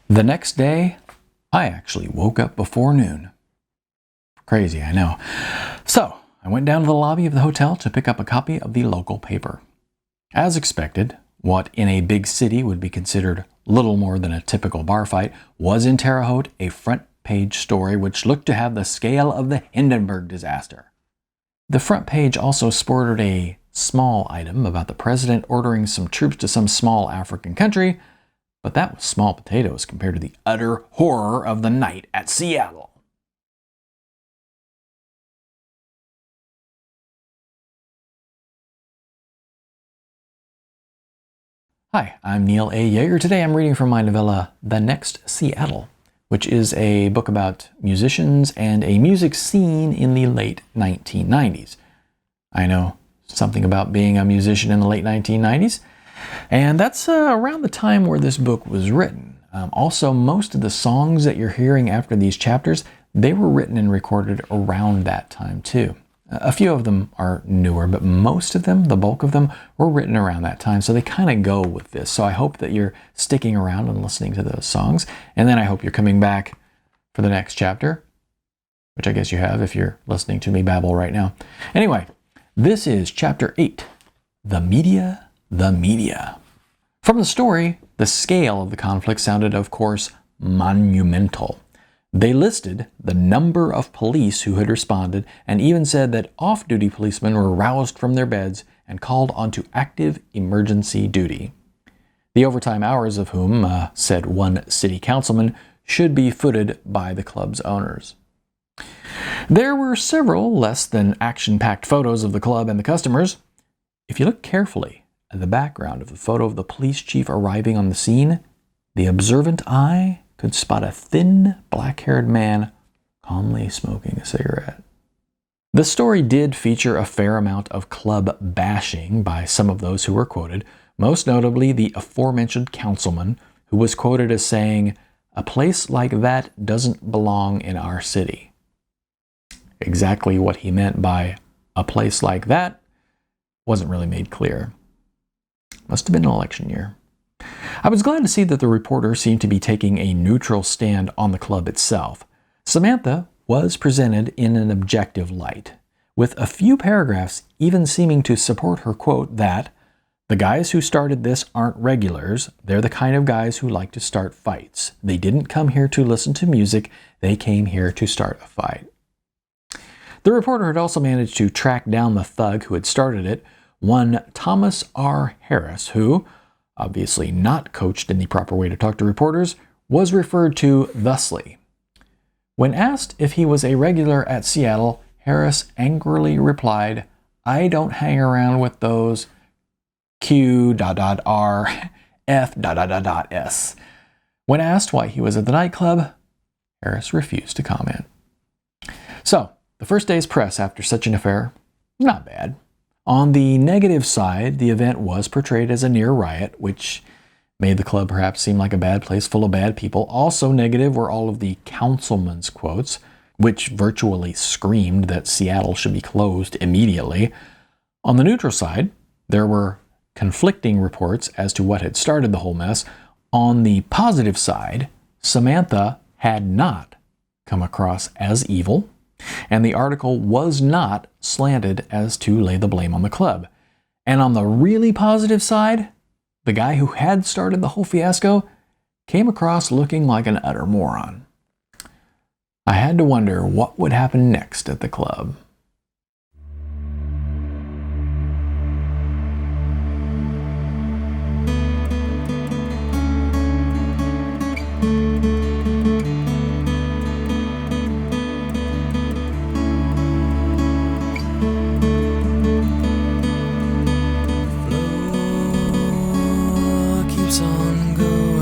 The next day, I actually woke up before noon. Crazy, I know. So, I went down to the lobby of the hotel to pick up a copy of the local paper. As expected, what in a big city would be considered little more than a typical bar fight was in Terre Haute a front-page story which looked to have the scale of the Hindenburg disaster. The front page also sported a small item about the president ordering some troops to some small African country, but that was small potatoes compared to the utter horror of the night at Seattle. Hi, I'm Neal A. Yeager. Today I'm reading from my novella, The Next Seattle, which is a book about musicians and a music scene in the late 1990s. I know something about being a musician in the late 1990s, and that's around the time where this book was written. Also, most of the songs that you're hearing after these chapters, they were written and recorded around that time too. A few of them are newer, but most of them, the bulk of them, were written around that time, so they kind of go with this. So I hope that you're sticking around and listening to those songs, and then I hope you're coming back for the next chapter, which I guess you have if you're listening to me babble right now. Anyway, this is Chapter 8, The Media, the Media. From the story, the scale of the conflict sounded, of course, monumental. They listed the number of police who had responded and even said that off-duty policemen were roused from their beds and called onto active emergency duty. The overtime hours of whom, said one city councilman, should be footed by the club's owners. There were several less than action-packed photos of the club and the customers. If you look carefully at the background of the photo of the police chief arriving on the scene, the observant eye could spot a thin, black-haired man calmly smoking a cigarette. The story did feature a fair amount of club bashing by some of those who were quoted, most notably the aforementioned councilman, who was quoted as saying, "A place like that doesn't belong in our city." Exactly what he meant by a place like that wasn't really made clear. Must have been an election year. I was glad to see that the reporter seemed to be taking a neutral stand on the club itself. Samantha was presented in an objective light, with a few paragraphs even seeming to support her quote that the guys who started this aren't regulars, they're the kind of guys who like to start fights. They didn't come here to listen to music, they came here to start a fight. The reporter had also managed to track down the thug who had started it, one Thomas R. Harris, who, obviously not coached in the proper way to talk to reporters, was referred to thusly. When asked if he was a regular at Seattle, Harris angrily replied, "I don't hang around with those Q.R. F.S." When asked why he was at the nightclub, Harris refused to comment. So, the first day's press after such an affair, not bad. On the negative side, the event was portrayed as a near riot, which made the club perhaps seem like a bad place full of bad people. Also negative were all of the councilman's quotes, which virtually screamed that Seattle should be closed immediately. On the neutral side, there were conflicting reports as to what had started the whole mess. On the positive side, Samantha had not come across as evil, and the article was not slanted as to lay the blame on the club. And on the really positive side, the guy who had started the whole fiasco came across looking like an utter moron. I had to wonder what would happen next at the club. Keeps on going.